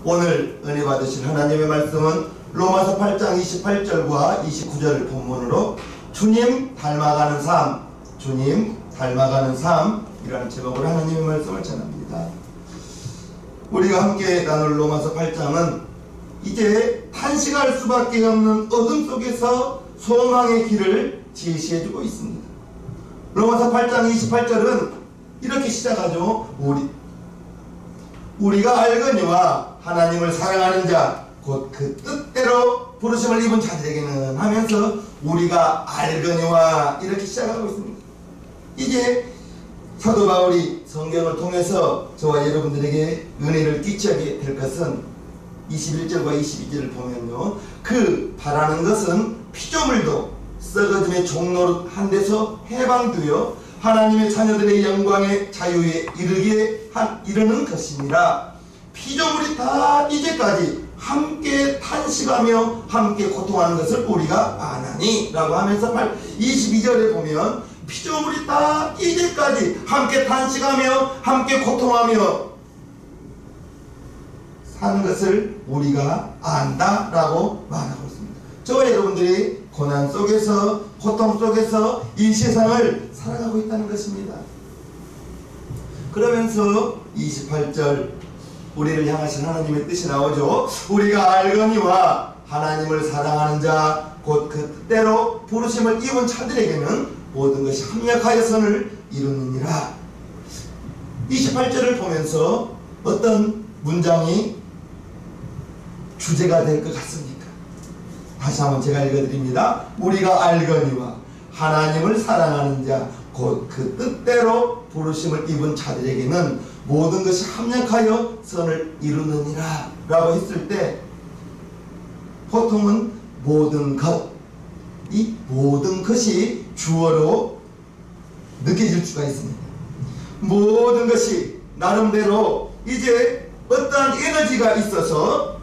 오늘 은혜 받으실 하나님의 말씀은 로마서 8장 28절과 29절을 본문으로 주님 닮아가는 삶, 주님 닮아가는 삶이라는 제목으로 하나님의 말씀을 전합니다. 우리가 함께 나눌 로마서 8장은 이제 탄식할 수밖에 없는 어둠 속에서 소망의 길을 제시해주고 있습니다. 로마서 8장 28절은 이렇게 시작하죠. 우리가 알거니와 하나님을 사랑하는 자 곧 그 뜻대로 부르심을 입은 자들에게는 하면서 우리가 알거니와 이렇게 시작하고 있습니다. 이제 사도 바울이 성경을 통해서 저와 여러분들에게 은혜를 끼치게 될 것은 21절과 22절을 보면요, 그 바라는 것은 피조물도 썩어짐의 종로한 데서 해방되어 하나님의 자녀들의 영광의 자유에 이르는 것입니다. 피조물이 다 이제까지 함께 탄식하며 함께 고통하는 것을 우리가 아나니 라고 하면서 22절에 보면 피조물이 다 이제까지 함께 탄식하며 함께 고통하며 사는 것을 우리가 안다 라고 말하고 있습니다. 저와 여러분들이 고난 속에서 고통 속에서 이 세상을 살아가고 있다는 것입니다. 그러면서 28절 우리를 향하신 하나님의 뜻이 나오죠. 우리가 알거니와 하나님을 사랑하는 자 곧 그 뜻대로 부르심을 입은 자들에게는 모든 것이 합력하여 선을 이루느니라. 28절을 보면서 어떤 문장이 주제가 될 것 같습니까? 다시 한번 제가 읽어드립니다. 우리가 알거니와 하나님을 사랑하는 자 곧 그 뜻대로 부르심을 입은 자들에게는 모든 것이 합력하여 선을 이루느니라 라고 했을 때 보통은 모든 것, 이 모든 것이 주어로 느껴질 수가 있습니다. 모든 것이 나름대로 이제 어떠한 에너지가 있어서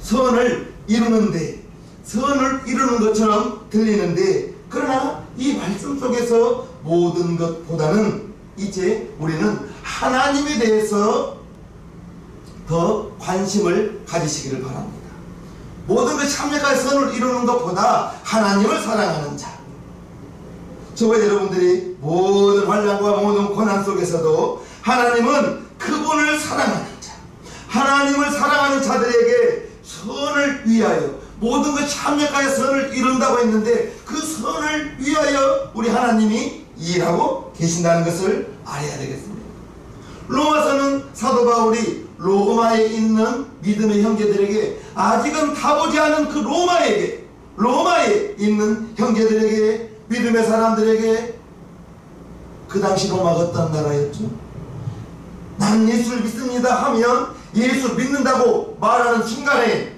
선을 이루는데, 선을 이루는 것처럼 들리는데, 그러나 이 말씀 속에서 모든 것보다는 이제 우리는 하나님에 대해서 더 관심을 가지시기를 바랍니다. 모든 것이 합력하여 선을 이루는 것보다 하나님을 사랑하는 자, 저와 여러분들이 모든 환난과 모든 고난 속에서도 하나님은 그분을 사랑하는 자, 하나님을 사랑하는 자들에게 선을 위하여 모든 것이 합력하여 선을 이룬다고 했는데 그 선을 위하여 우리 하나님이 일하고 계신다는 것을 알아야 되겠습니다. 로마서는 사도 바울이 로마에 있는 믿음의 형제들에게, 아직은 가보지 않은 그 로마에 있는 형제들에게, 믿음의 사람들에게, 그 당시 로마가 어떤 나라였죠? 난 예수를 믿습니다 하면 예수 믿는다고 말하는 순간에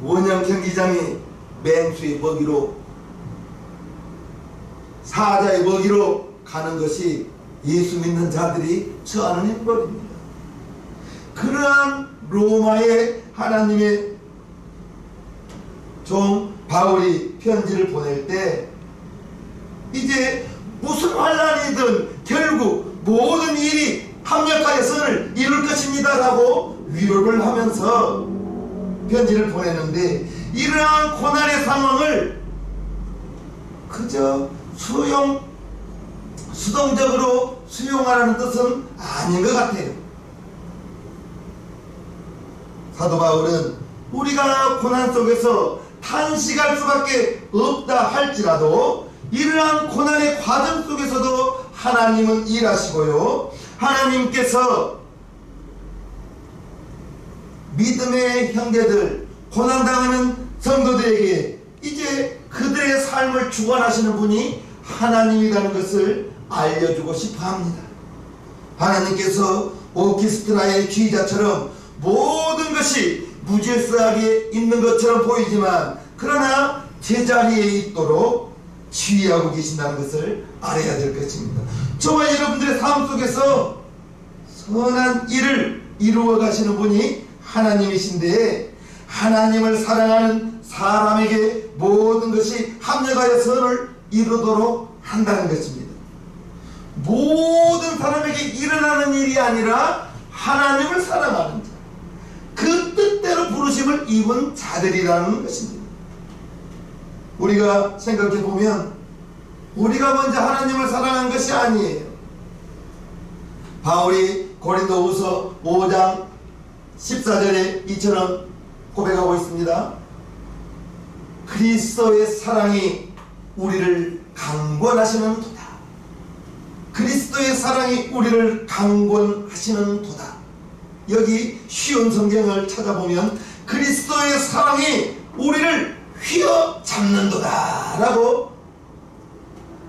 원형 경기장이 맹수의 먹이로, 사자의 먹이로 가는 것이 예수 믿는 자들이 처하는 행벌입니다. 그러한 로마의 하나님의 종 바울이 편지를 보낼 때 이제 무슨 환난이든 결국 모든 일이 합력하여 선을 이룰 것입니다 라고 위로를 하면서 편지를 보냈는데, 이러한 고난의 상황을 그저 수동적으로 수용하라는 뜻은 아닌 것 같아요. 사도 바울은 우리가 고난 속에서 탄식할 수밖에 없다 할지라도 이러한 고난의 과정 속에서도 하나님은 일하시고요, 하나님께서 믿음의 형제들, 고난당하는 성도들에게 이제 그들의 삶을 주관하시는 분이 하나님이라는 것을 알려주고 싶어 합니다. 하나님께서 오케스트라의 지휘자처럼 모든 것이 무질서하게 있는 것처럼 보이지만 그러나 제자리에 있도록 지휘하고 계신다는 것을 알아야 될 것입니다. 저와 여러분들의 삶 속에서 선한 일을 이루어 가시는 분이 하나님이신데, 하나님을 사랑하는 사람에게 모든 것이 합력하여 선을 이루도록 한다는 것입니다. 모든 사람에게 일어나는 일이 아니라 하나님을 사랑하는 자, 부르심을 입은 자들이라는 것입니다. 우리가 생각해 보면 우리가 먼저 하나님을 사랑한 것이 아니에요. 바울이 고린도후서 5장 14절에 이처럼 고백하고 있습니다. 그리스도의 사랑이 우리를 강권하시는 도다. 그리스도의 사랑이 우리를 강권하시는 도다. 여기 쉬운 성경을 찾아보면 그리스도의 사랑이 우리를 휘어잡는도다 라고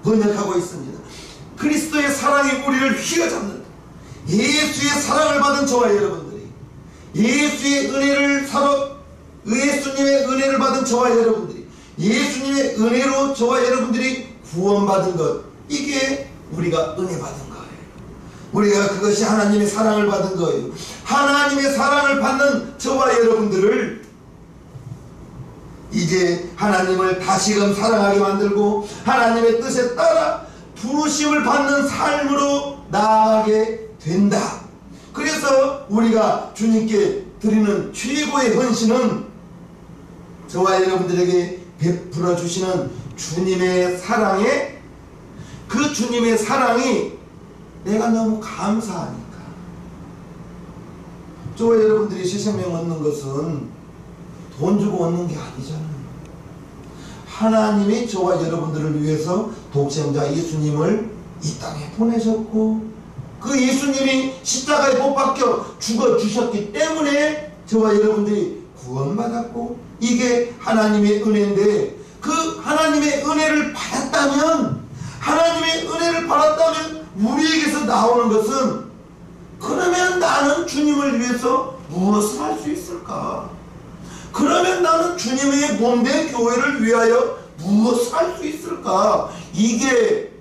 번역하고 있습니다. 그리스도의 사랑이 우리를 휘어잡는다. 예수의 사랑을 받은 저와 여러분들이, 예수의 은혜를 예수님의 은혜를 받은 저와 여러분들이, 예수님의 은혜로 저와 여러분들이 구원받은 것, 이게 우리가 은혜 받은 거예요. 우리가 그것이 하나님의 사랑을 받은 거예요. 하나님의 사랑을 받는 저와 여러분들을 이제 하나님을 다시금 사랑하게 만들고 하나님의 뜻에 따라 부르심을 받는 삶으로 나아가게 된다. 그래서 우리가 주님께 드리는 최고의 헌신은 저와 여러분들에게 베풀어 주시는 주님의 사랑에, 그 주님의 사랑이 내가 너무 감사하니까. 저와 여러분들이 새 생명 얻는 것은 돈 주고 얻는 게 아니잖아요. 하나님이 저와 여러분들을 위해서 독생자 예수님을 이 땅에 보내셨고, 그 예수님이 십자가에 못 박혀 죽어주셨기 때문에 저와 여러분들이 구원받았고, 이게 하나님의 은혜인데, 그 하나님의 은혜를 받았다면, 하나님의 은혜를 받았다면 우리에게서 나오는 것은, 그러면 나는 주님을 위해서 무엇을 할 수 있을까? 그러면 나는 주님의 몸된 교회를 위하여 무엇을 할 수 있을까? 이게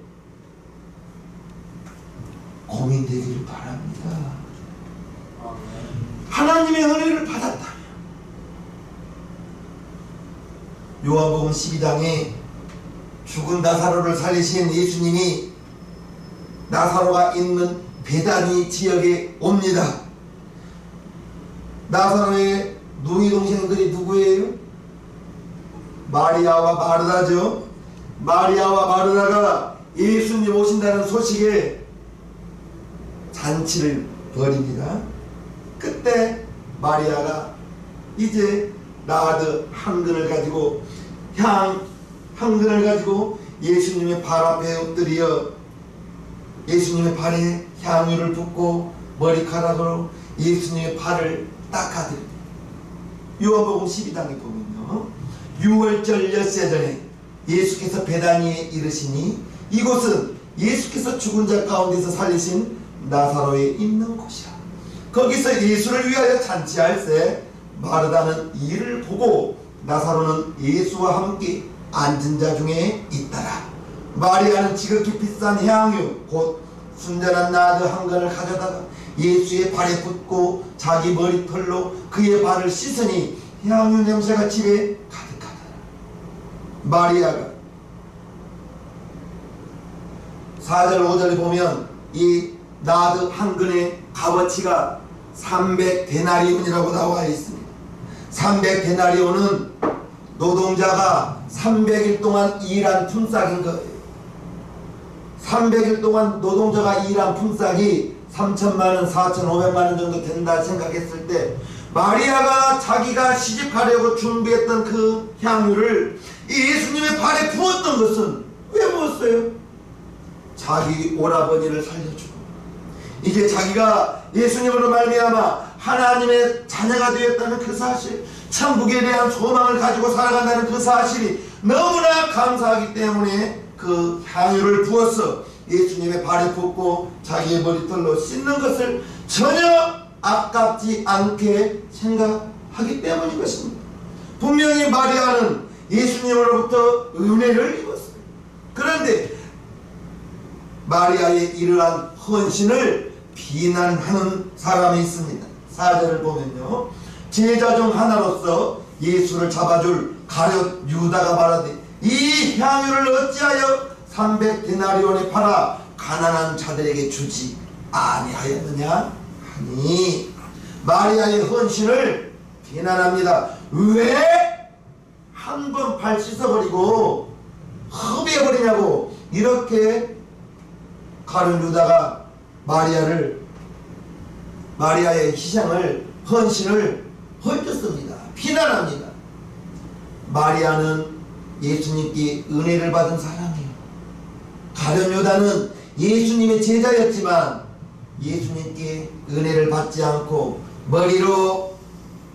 고민되기를 바랍니다. 하나님의 은혜를 받았다면, 요한복음 12장에 죽은 나사로를 살리신 예수님이 나사로가 있는 베다니 지역에 옵니다. 나사로의 누이 동생들이 누구예요? 마리아와 마르다죠. 마리아와 마르다가 예수님 오신다는 소식에 잔치를 벌입니다. 그때 마리아가 이제 나드 한 근을 가지고, 향 한 근을 가지고 예수님의 발 앞에 엎드려 예수님의 발에 향유를 붓고 머리카락으로 예수님의 발을 닦아드립니다. 요한복음 12장에 보면요, 6월절 엿새 전에 예수께서 베다니에 이르시니 이곳은 예수께서 죽은 자 가운데서 살리신 나사로에 있는 곳이라. 거기서 예수를 위하여 잔치할세 마르다는 이를 보고 나사로는 예수와 함께 앉은 자 중에 있더라. 마리아는 지극히 비싼 향유 곧 순전한 나드 한 근을 가져다가 예수의 발에 붓고 자기 머리털로 그의 발을 씻으니 향유 냄새가 집에 가득하더라. 마리아가 4절 5절에 보면 이 나드 한 근의 값어치가 300데나리온이라고 나와 있습니다. 300데나리온은 노동자가 300일 동안 일한 품삯인 거예요. 300일 동안 노동자가 일한 품삯이 3천만원, 4,500만원 정도 된다 생각했을 때, 마리아가 자기가 시집가려고 준비했던 그 향유를 예수님의 발에 부었던 것은 왜 부었어요? 자기 오라버니를 살려주고, 이제 자기가 예수님으로 말미암아 하나님의 자녀가 되었다는 그 사실, 천국에 대한 소망을 가지고 살아간다는 그 사실이 너무나 감사하기 때문에 그 향유를 부어서 예수님의 발에 붓고 자기의 머리털로 씻는 것을 전혀 아깝지 않게 생각하기 때문인 것입니다. 분명히 마리아는 예수님으로부터 은혜를 입었어요. 그런데 마리아의 이러한 헌신을 비난하는 사람이 있습니다. 4절을 보면요, 제자 중 하나로서 예수를 잡아줄 가룟 유다가 말하되 이 향유를 어찌하여 300데나리온에 팔아 가난한 자들에게 주지 아니하였느냐 하니, 마리아의 헌신을 비난합니다. 왜 한 번 발 씻어버리고 흡입해버리냐고. 이렇게 가룟 유다가 마리아의 희생을, 헌신을 헐뜯습니다. 비난합니다. 마리아는 예수님께 은혜를 받은 사람이에요. 가룟 유다는 예수님의 제자였지만 예수님께 은혜를 받지 않고 머리로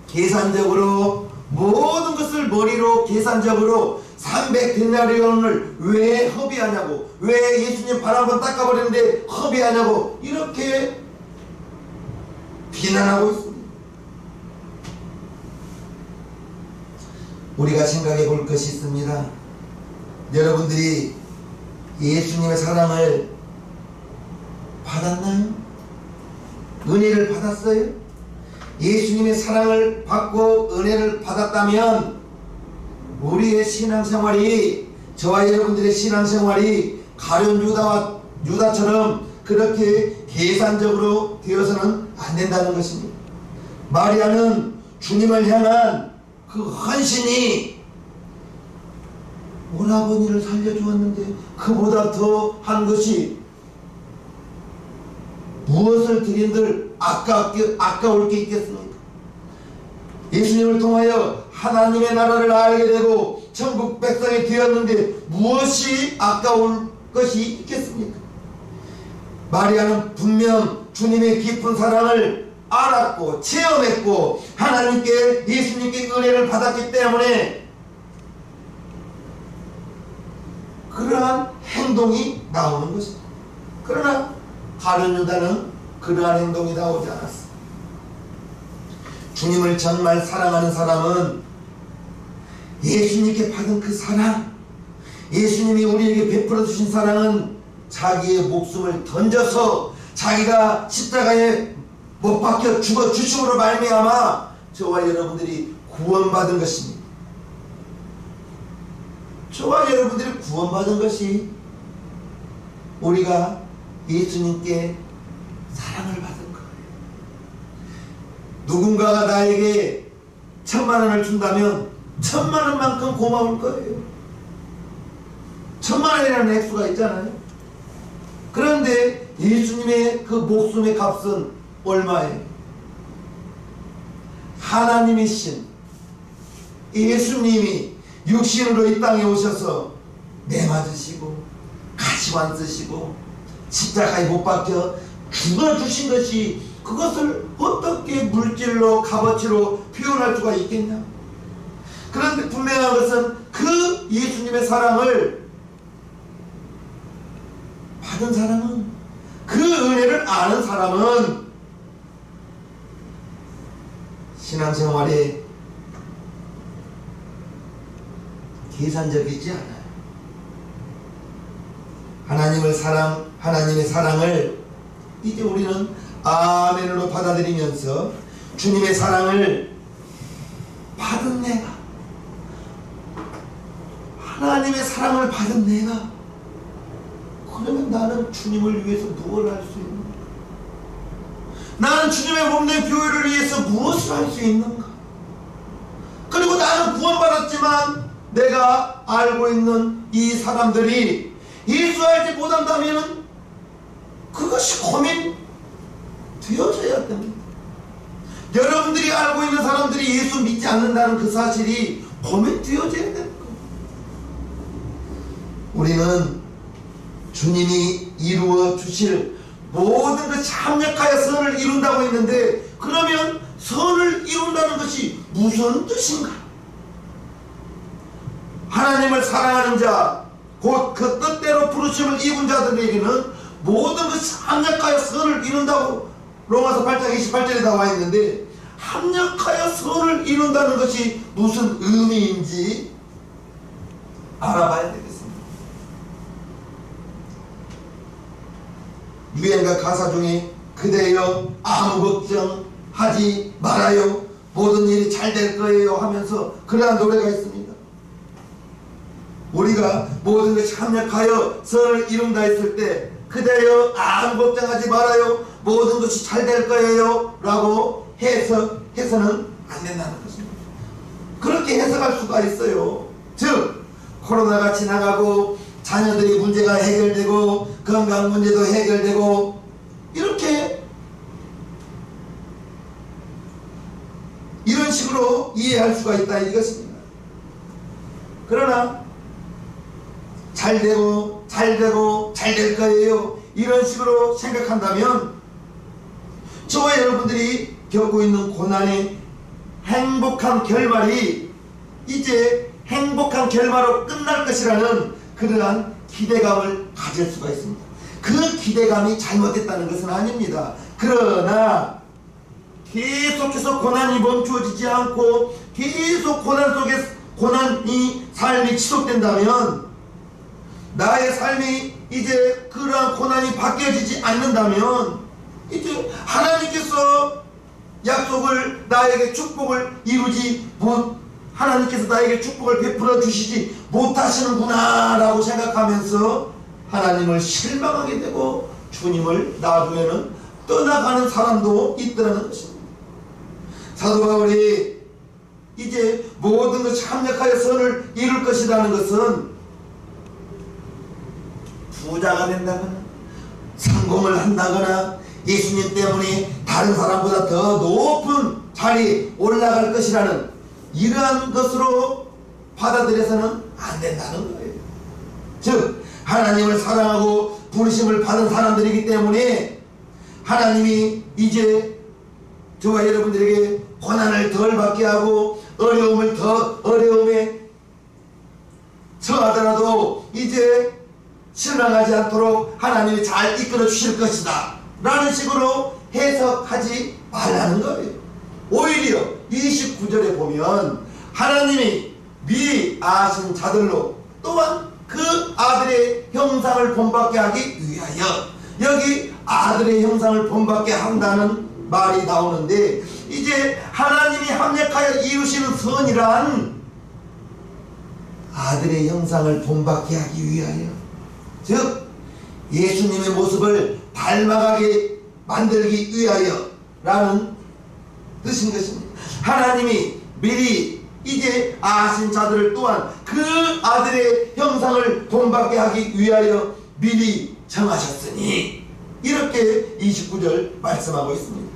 계산적으로 모든 것을 머리로 계산적으로 300데나리온을 왜 허비하냐고, 왜 예수님 발 한번 닦아버리는데 허비하냐고 이렇게 비난하고 있습니다. 우리가 생각해 볼 것이 있습니다. 여러분들이 예수님의 사랑을 받았나요? 은혜를 받았어요? 예수님의 사랑을 받고 은혜를 받았다면 우리의 신앙생활이, 저와 여러분들의 신앙생활이 가룟 유다처럼 그렇게 계산적으로 되어서는 안 된다는 것입니다. 마리아는 주님을 향한 그 헌신이 오라버니를 살려주었는데 그보다 더 한 것이 무엇을 드린들 아까울 게 있겠습니까? 예수님을 통하여 하나님의 나라를 알게 되고 천국 백성이 되었는데 무엇이 아까울 것이 있겠습니까? 마리아는 분명 주님의 깊은 사랑을 알았고 체험했고 하나님께, 예수님께 은혜를 받았기 때문에 그러한 행동이 나오는 것입니다. 그러나 가룟 유다는 그러한 행동이 나오지 않았습니다. 주님을 정말 사랑하는 사람은 예수님께 받은 그 사랑, 예수님이 우리에게 베풀어 주신 사랑은 자기의 목숨을 던져서 자기가 십자가에 못 박혀 죽어 주심으로 말미암아 저와 여러분들이 구원받은 것입니다. 저와 여러분들이 구원받은 것이 우리가 예수님께 사랑을 받은 거예요. 누군가가 나에게 1000만원을 준다면 1000만원만큼 고마울 거예요. 1000만원이라는 액수가 있잖아요. 그런데 예수님의 그 목숨의 값은 얼마예요? 하나님이신 예수님이 육신으로 이 땅에 오셔서 매 맞으시고 가시관 쓰시고 십자가에 못 박혀 죽어주신 것이, 그것을 어떻게 물질로 값어치로 표현할 수가 있겠냐? 그런데 분명한 것은 그 예수님의 사랑을 받은 사람은, 그 은혜를 아는 사람은 신앙생활에 계산적이지 않아요. 하나님의 사랑을 이제 우리는 아멘으로 받아들이면서 주님의 사랑을 받은 내가, 하나님의 사랑을 받은 내가, 그러면 나는 주님을 위해서 무엇을 할 수 있는가? 나는 주님의 몸된 교회를 위해서 무엇을 할 수 있는가? 그리고 나는 구원받았지만 내가 알고 있는 이 사람들이 예수 알지 못한다면 그것이 고민 되어져야 됩니다. 여러분들이 알고 있는 사람들이 예수 믿지 않는다는 그 사실이 고민 되어져야 됩니다. 우리는 주님이 이루어 주실 모든 것이 합력하여 선을 이룬다고 했는데, 그러면 선을 이룬다는 것이 무슨 뜻인가? 하나님을 사랑하는 자, 곧 그 뜻대로 부르심을 입은 자들에게는 모든 것이 합력하여 선을 이룬다고 로마서 8장 28절에 나와 있는데, 합력하여 선을 이룬다는 것이 무슨 의미인지 알아봐야 되겠습니다. 유행가 가사 중에 그대여 아무 걱정하지 말아요, 모든 일이 잘 될 거예요 하면서 그러한 노래가 있습니다. 우리가 모든 것이 합력하여 선을 이룬다 했을 때 그대여 아무 걱정하지 말아요, 모든 것이 잘 될 거예요 라고 해서는 안 된다는 것입니다. 그렇게 해석할 수가 있어요. 즉 코로나가 지나가고 자녀들이 문제가 해결되고 건강 문제도 해결되고 이렇게 이런 식으로 이해할 수가 있다 이것입니다. 그러나 잘 될 거예요 이런 식으로 생각한다면 저와 여러분들이 겪고 있는 고난의 행복한 결말이 이제 행복한 결말로 끝날 것이라는 그러한 기대감을 가질 수가 있습니다. 그 기대감이 잘못됐다는 것은 아닙니다. 그러나 계속해서 고난이 멈추어지지 않고 계속 고난 속에 고난이 삶이 지속된다면 나의 삶이 이제 그러한 고난이 바뀌어지지 않는다면 이제 하나님께서 약속을 나에게 축복을 이루지 하나님께서 나에게 축복을 베풀어 주시지 못하시는구나 라고 생각하면서 하나님을 실망하게 되고 주님을 나중에는 떠나가는 사람도 있더라는 것입니다. 사도 바울이 이제 모든 것이 합력하여 선을 이룰 것이라는 것은 부자가 된다거나 성공을 한다거나 예수님 때문에 다른 사람보다 더 높은 자리에 올라갈 것이라는 이러한 것으로 받아들여서는 안 된다는 거예요. 즉 하나님을 사랑하고 부르심을 받은 사람들이기 때문에 하나님이 이제 저와 여러분들에게 고난을 덜 받게 하고 어려움에 처하더라도 이제 실망하지 않도록 하나님이 잘 이끌어 주실 것이다 라는 식으로 해석하지 말라는 거예요. 오히려 29절에 보면 하나님이 미리 아신 자들로 또한 그 아들의 형상을 본받게 하기 위하여, 여기 아들의 형상을 본받게 한다는 말이 나오는데 이제 하나님이 합력하여 이루시는 선이란 아들의 형상을 본받게 하기 위하여, 즉 예수님의 모습을 닮아가게 만들기 위하여 라는 뜻인 것입니다. 하나님이 미리 이제 아신 자들을 또한 그 아들의 형상을 본받게 하기 위하여 미리 정하셨으니, 이렇게 29절 말씀하고 있습니다.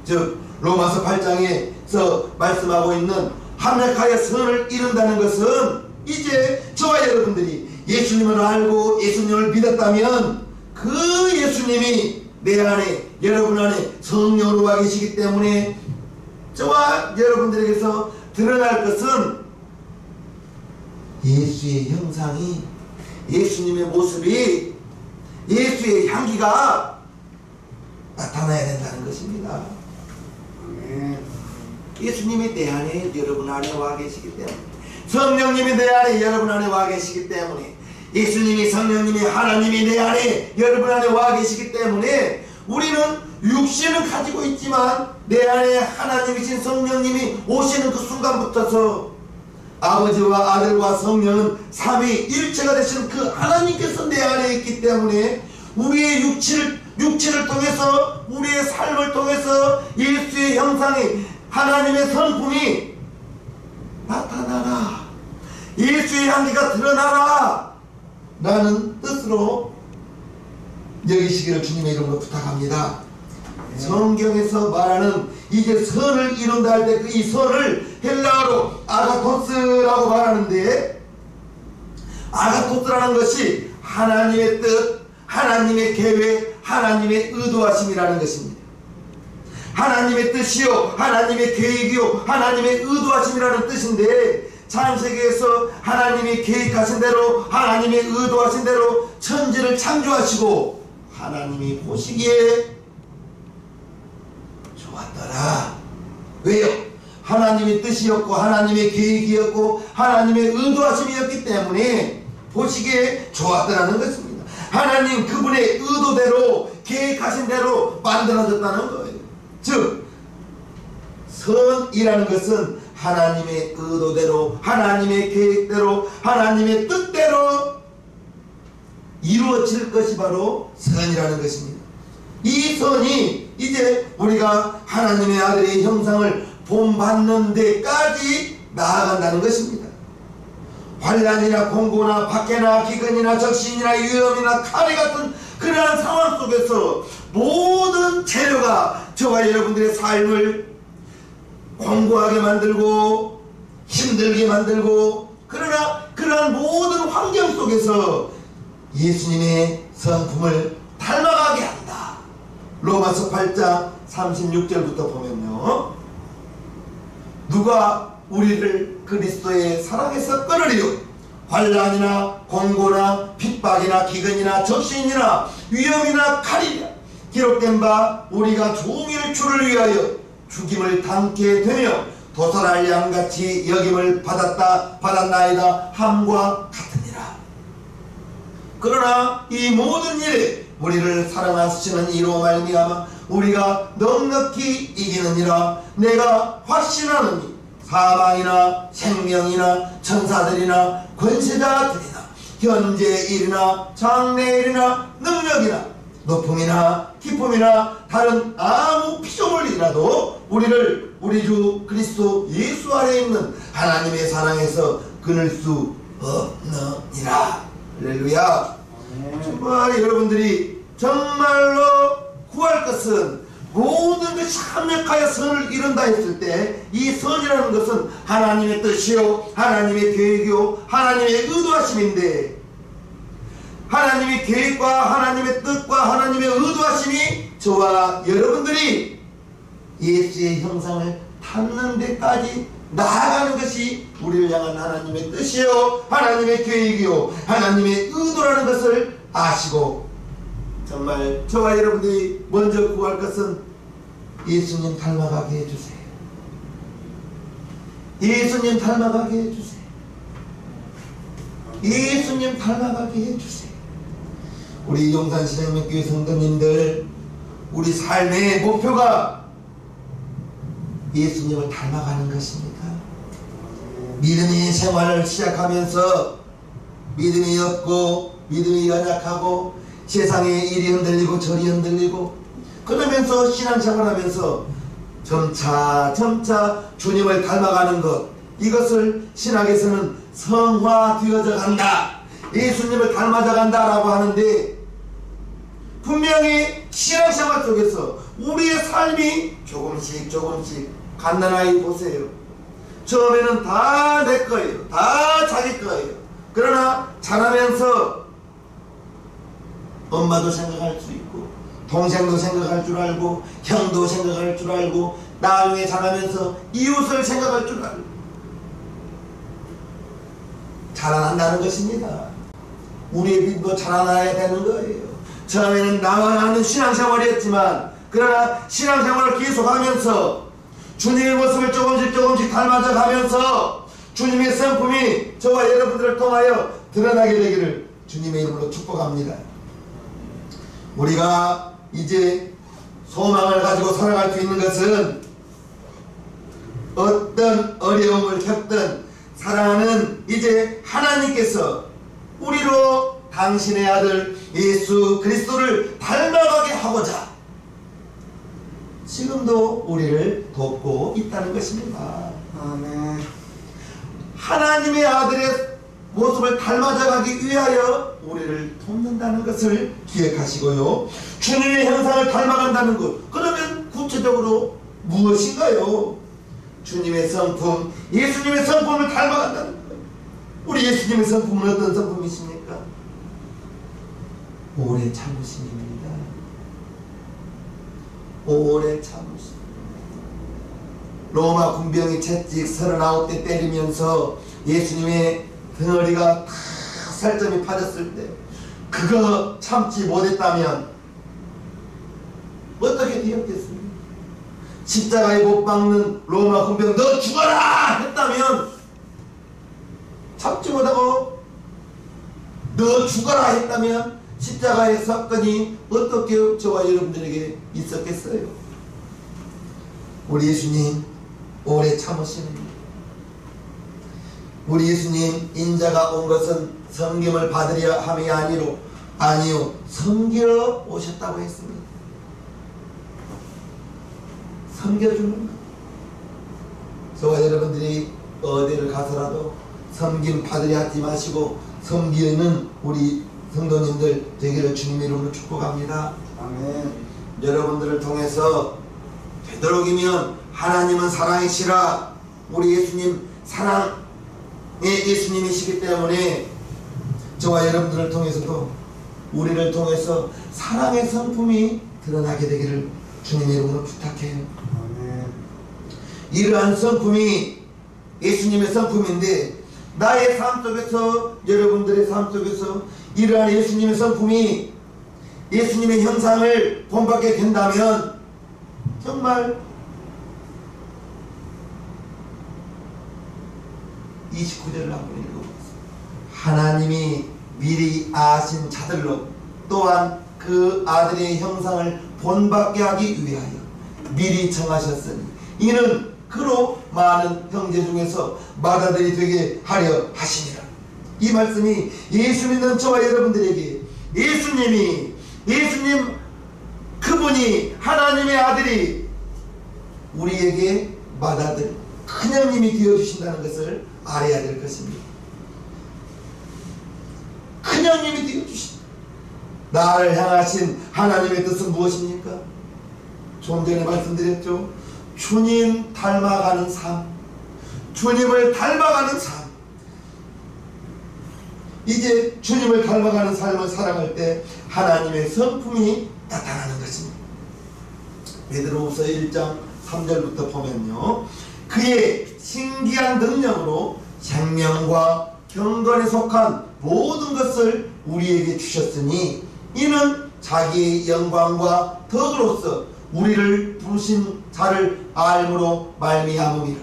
즉 로마서 8장에서 말씀하고 있는 합력하여 선을 이룬다는 것은 이제 저와 여러분들이 예수님을 알고 예수님을 믿었다면 그 예수님이 내 안에, 여러분 안에 성령으로 와 계시기 때문에 저와 여러분들에게서 드러날 것은 예수의 형상이, 예수님의 모습이, 예수의 향기가 나타나야 된다는 것입니다. 예수님이 내 안에, 여러분 안에 와 계시기 때문에, 성령님이 내 안에, 여러분 안에 와 계시기 때문에, 예수님이, 성령님이, 하나님이 내 안에, 여러분 안에 와 계시기 때문에 우리는 육신을 가지고 있지만 내 안에 하나님이신 성령님이 오시는 그 순간부터서 아버지와 아들과 성령은 삼위일체가 되시는 그 하나님께서 내 안에 있기 때문에 우리의 육체를 통해서, 우리의 삶을 통해서 예수의 형상이, 하나님의 성품이 나타나라, 예수의 향기가 드러나라 라는 뜻으로 여기시기를 주님의 이름으로 부탁합니다. 성경에서 말하는 이제 선을 이룬다 할 때 그 이 선을 헬라어로 아가토스라고 말하는데, 아가토스라는 것이 하나님의 뜻, 하나님의 계획, 하나님의 의도하심이라는 것입니다. 하나님의 뜻이요, 하나님의 계획이요, 하나님의 의도하심이라는 뜻인데, 창세기에서 하나님이 계획하신 대로, 하나님이 의도하신 대로 천지를 창조하시고 하나님이 보시기에 좋았더라. 왜요? 하나님의 뜻이었고 하나님의 계획이었고 하나님의 의도하심이었기 때문에 보시기에 좋았더라는 것입니다. 하나님 그분의 의도대로, 계획하신 대로 만들어졌다는 거예요. 즉 선이라는 것은 하나님의 의도대로, 하나님의 계획대로, 하나님의 뜻대로 이루어질 것이 바로 선이라는 것입니다. 이 선이 이제 우리가 하나님의 아들의 형상을 본받는 데까지 나아간다는 것입니다. 환난이나 공고나 박해나 기근이나 적신이나 위험이나 칼이 같은 그러한 상황 속에서 모든 재료가 저와 여러분들의 삶을 공고하게 만들고 힘들게 만들고, 그러나 그러한 모든 환경 속에서 예수님의 성품을 닮아가게 한다. 로마서 8장 36절부터 보면요, 누가 우리를 그리스도의 사랑에서 끊으리요? 환난이나 공고나 핍박이나 기근이나 적신이나 위험이나 칼이냐. 기록된 바 우리가 종일 주를 위하여 죽임을 당케 되며 도살할 양같이 여김을 받았나이다 함과 같으니라. 그러나 이 모든 일에 우리를 사랑하시는 이로 말미암아 우리가 넉넉히 이기느니라. 내가 확신하노니 사망이나 생명이나 천사들이나 권세자들이나 현재 일이나 장래 일이나 능력이나 높음이나 깊음이나 다른 아무 피조물이라도 우리를 우리 주 그리스도 예수 아래 있는 하나님의 사랑에서 끊을 수 없느니라. 할렐루야. 정말 여러분들이 정말로 구할 것은 모든 것이 합력하여 선을 이룬다 했을 때, 이 선이라는 것은 하나님의 뜻이요 하나님의 계획이요 하나님의 의도하심인데, 하나님의 계획과 하나님의 뜻과 하나님의 의도하심이 저와 여러분들이 예수의 형상을 닮는 데까지 나아가는 것이 우리를 향한 하나님의 뜻이요 하나님의 계획이요 하나님의 의도라는 것을 아시고, 정말 저와 여러분들이 먼저 구할 것은 예수님 닮아가게 해주세요. 예수님 닮아가게 해주세요. 예수님 닮아가게 해주세요. 우리 용산신앙교회 성도님들, 우리 삶의 목표가 예수님을 닮아가는 것입니다. 믿음의 생활을 시작하면서 믿음이 없고 믿음이 연약하고 세상에 이리 흔들리고 저리 흔들리고 그러면서 신앙생활하면서 점차 주님을 닮아가는 것, 이것을 신학에서는 성화되어져 간다, 예수님을 닮아져 간다라고 하는데, 분명히 신앙생활 속에서 우리의 삶이 조금씩 간단하게 보세요. 처음에는 다 내 거예요. 다 자기 거예요. 그러나 자라면서 엄마도 생각할 수 있고 동생도 생각할 줄 알고 형도 생각할 줄 알고 나중에 자라면서 이웃을 생각할 줄 알고 자라난다는 것입니다. 우리의 믿음도 자라나야 되는 거예요. 처음에는 나만 아는 신앙생활이었지만, 그러나 신앙생활을 계속하면서 주님의 모습을 조금씩 닮아져 가면서 주님의 성품이 저와 여러분들을 통하여 드러나게 되기를 주님의 이름으로 축복합니다. 우리가 이제 소망을 가지고 살아갈 수 있는 것은 어떤 어려움을 겪든 사랑하는 이제 하나님께서 우리로 당신의 아들 예수 그리스도를 닮아가게 하고자 지금도 우리를 돕고 있다는 것입니다. 아멘. 하나님의 아들의 모습을 닮아져 가기 위하여 우리를 돕는다는 것을 기억하시고요. 주님의 형상을 닮아간다는 것, 그러면 구체적으로 무엇인가요? 주님의 성품, 예수님의 성품을 닮아간다는 거예요. 우리 예수님의 성품은 어떤 성품이십니까? 오래 참으심입니다. 오래 참으심. 로마 군병이 채찍 39대 때리면서 예수님의 덩어리가 다 살점이 파졌을 때 그거 참지 못했다면 어떻게 되었겠습니까? 십자가에 못 박는 로마 군병 너 죽어라 했다면 참지 못하고 너 죽어라 했다면 십자가의 사건이 어떻게 저와 여러분들에게 있었겠어요? 우리 예수님 오래 참으시는, 우리 예수님 인자가 온 것은 섬김을 받으려 함이 아니요 섬기러 오셨다고 했습니다. 섬겨주는 것. 저와 여러분들이 어디를 가서라도 섬김 받으려 하지 마시고 섬기는 우리 성도님들 되기를 주님의 이름으로 축복합니다. 아멘. 여러분들을 통해서 되도록이면 하나님은 사랑이시라, 우리 예수님 사랑의 예수님이시기 때문에 저와 여러분들을 통해서도 우리를 통해서 사랑의 성품이 드러나게 되기를 주님의 이름으로 부탁해요. 아멘. 이러한 성품이 예수님의 성품인데 나의 삶 속에서, 여러분들의 삶 속에서 이러한 예수님의 성품이 예수님의 형상을 본받게 된다면 정말 29절을 한번 읽어보겠습니다. 하나님이 미리 아신 자들로 또한 그 아들의 형상을 본받게 하기 위하여 미리 정하셨으니 이는 그로 많은 형제 중에서 맏아들이 되게 하려 하시니라. 이 말씀이 예수 믿는 저와 여러분들에게 예수님 그분이 하나님의 아들이 우리에게 맏아들 큰형님이 되어주신다는 것을 알아야 될 것입니다. 큰형님이 되어주신다. 나를 향하신 하나님의 뜻은 무엇입니까? 좀 전에 말씀드렸죠. 주님 닮아가는 삶, 주님을 닮아가는 삶. 이제 주님을 닮아가는 삶을 살아갈 때 하나님의 성품이 나타나는 것입니다. 베드로후서 1장 3절부터 보면요, 그의 신기한 능력으로 생명과 경건에 속한 모든 것을 우리에게 주셨으니 이는 자기의 영광과 덕으로서 우리를 부르신 자를 알므로 말미암음이라.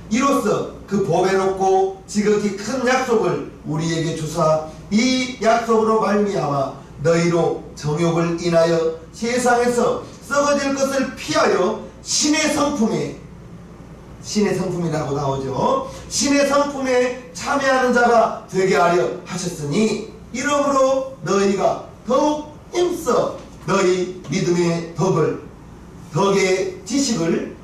이로써 그 보배롭고 지극히 큰 약속을 우리에게 주사 이 약속으로 말미암아 너희로 정욕을 인하여 세상에서 썩어질 것을 피하여 신의 성품이라고 나오죠. 신의 성품에 참여하는 자가 되게 하려 하셨으니 이러므로 너희가 더욱 힘써 너희 믿음의 덕의 지식을,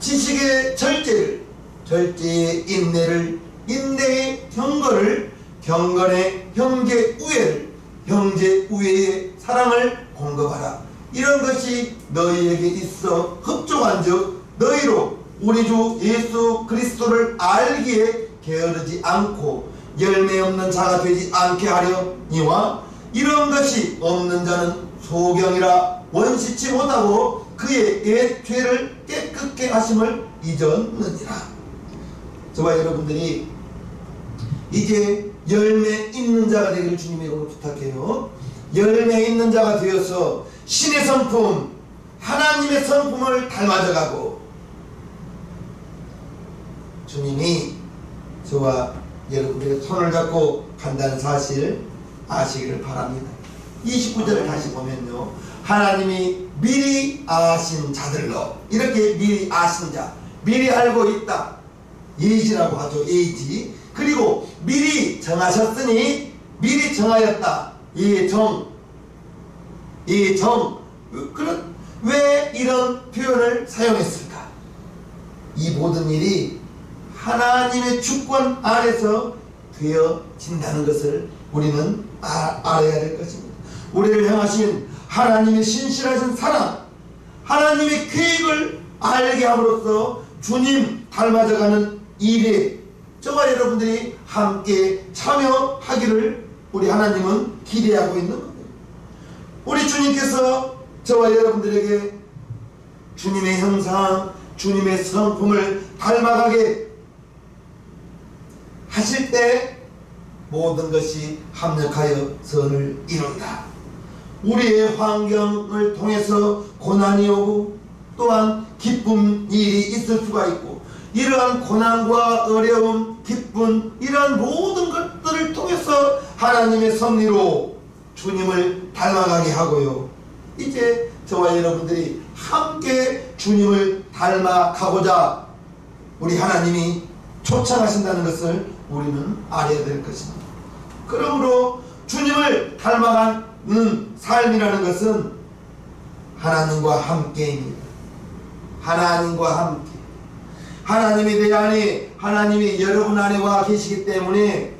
지식의 절제를, 절제의 인내를, 인내의 경건을, 경건의 형제 우애를, 형제 우애의 사랑을 공급하라. 이런 것이 너희에게 있어 흡족한즉 너희로 우리 주 예수 그리스도를 알기에 게으르지 않고 열매 없는 자가 되지 않게 하려니와 이런 것이 없는 자는 소경이라 원시치 못하고 그의 옛 죄를 깨끗게 하심을 잊었느니라. 저와 여러분들이 이제 열매 있는 자가 되기를 주님의 이름으로 부탁해요. 열매 있는 자가 되어서 신의 성품, 하나님의 성품을 닮아져가고 주님이 저와 여러분들의 손을 잡고 간다는 사실 아시기를 바랍니다. 29절을 다시 보면요, 하나님이 미리 아신 자들로, 이렇게 미리 아신 자, 미리 알고 있다, 예지라고 하죠. 예지. 그리고 미리 정하셨으니 미리 정하였다, 예정. 그런 왜 이런 표현을 사용했을까? 이 모든 일이 하나님의 주권 안에서 되어진다는 것을 우리는 알아야 될 것입니다. 우리를 향하신 하나님의 신실하신 사랑, 하나님의 계획을 알게 함으로써 주님 닮아져가는 일에 저와 여러분들이 함께 참여하기를 우리 하나님은 기대하고 있는 겁니다. 우리 주님께서 저와 여러분들에게 주님의 형상, 주님의 성품을 닮아가게 하실 때 모든 것이 합력하여 선을 이룬다. 우리의 환경을 통해서 고난이 오고 또한 기쁜 일이 있을 수가 있고, 이러한 고난과 어려움, 기쁨, 이러한 모든 것들을 통해서 하나님의 섭리로 주님을 닮아가게 하고요, 이제 저와 여러분들이 함께 주님을 닮아가고자 우리 하나님이 초청하신다는 것을 우리는 알아야 될 것입니다. 그러므로 주님을 닮아가는 삶이라는 것은 하나님과 함께입니다. 하나님과 함께 하나님이 내 안에 하나님이 여러분 안에 와 계시기 때문에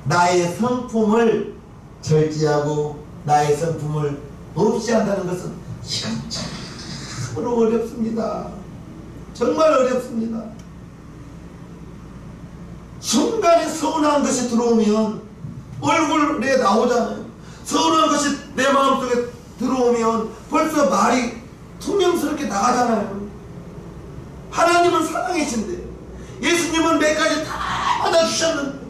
나의 성품을 절제하고 나의 성품을 없이 한다는 것은 시간적으로 어렵습니다. 정말 어렵습니다. 순간에 서운한 것이 들어오면 얼굴에 나오잖아요. 서운한 것이 내 마음속에 들어오면 벌써 말이 투명스럽게 나가잖아요. 하나님은 사랑이신데 예수님은 몇 가지 다 받아주셨는데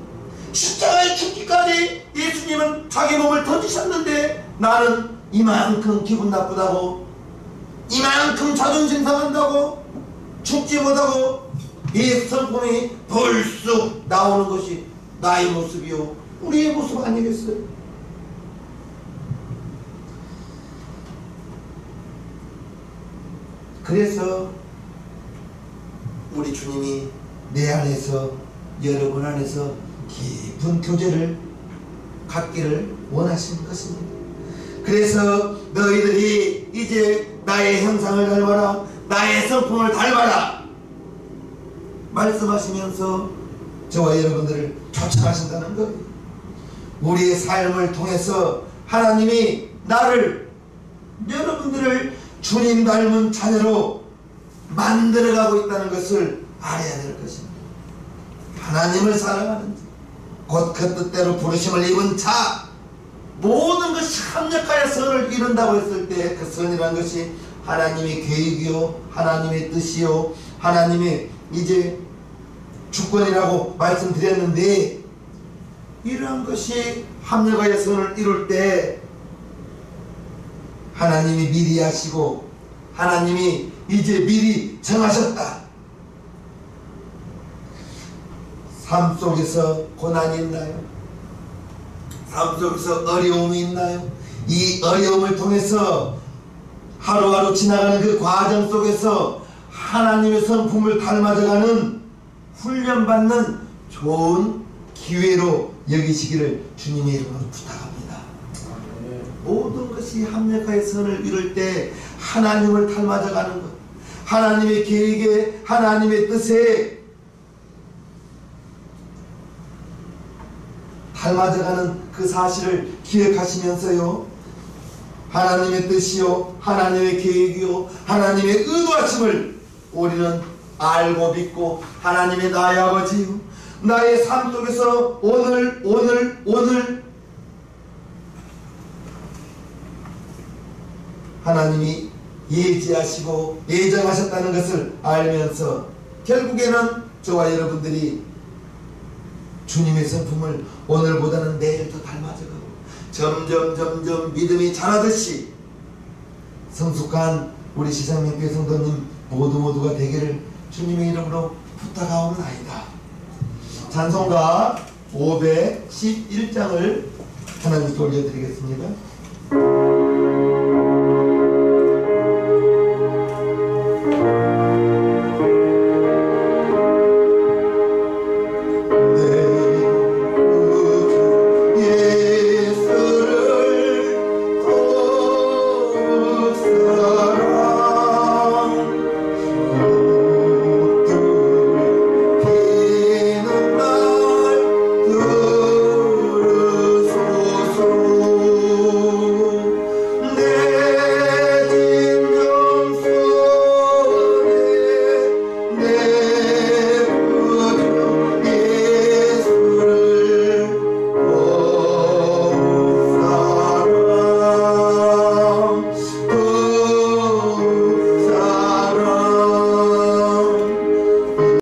십자가에 죽기까지 예수님은 자기 몸을 던지셨는데 나는 이만큼 기분 나쁘다고 이만큼 자존심 상한다고 죽지 못하고 이 성품이 불쑥 나오는 것이 나의 모습이요 우리의 모습 아니겠어요? 그래서 우리 주님이 내 안에서 여러분 안에서 깊은 교제를 갖기를 원하시는 것입니다. 그래서 너희들이 이제 나의 형상을 닮아라 나의 성품을 닮아라 말씀하시면서 저와 여러분들을 초청하신다는 거예요. 우리의 삶을 통해서 하나님이 나를 여러분들을 주님 닮은 자녀로 만들어가고 있다는 것을 알아야 될 것입니다. 하나님을 사랑하는 자, 곧 그 뜻대로 부르심을 입은 자, 모든 것이 합력하여 선을 이룬다고 했을 때 그 선이라는 것이 하나님의 계획이요 하나님의 뜻이요 하나님의 이제 주권이라고 말씀드렸는데 이러한 것이 합력하여 선을 이룰 때 하나님이 미리 하시고 하나님이 이제 미리 정하셨다. 삶 속에서 고난이 있나요? 삶 속에서 어려움이 있나요? 이 어려움을 통해서 하루하루 지나가는 그 과정 속에서 하나님의 성품을 닮아져가는 훈련받는 좋은 기회로 여기시기를 주님의 이름으로 부탁합니다. 모든 것이 합력하여 선을 이룰 때 하나님을 닮아져가는 것, 하나님의 계획에 하나님의 뜻에 닮아져가는 그 사실을 기억하시면서요 하나님의 뜻이요 하나님의 계획이요 하나님의 의도하심을 우리는 알고 믿고 하나님의 나의 아버지요 나의 삶 속에서 오늘 하나님이 예지하시고 예정하셨다는 것을 알면서 결국에는 저와 여러분들이 주님의 성품을 오늘보다는 내일 더 닮아져가고 점점 믿음이 자라듯이 성숙한 우리 시상명교회 성도님 모두가 되기를 주님의 이름으로 부탁하옵나이다. 찬송가 511장을 하나님께 올려드리겠습니다.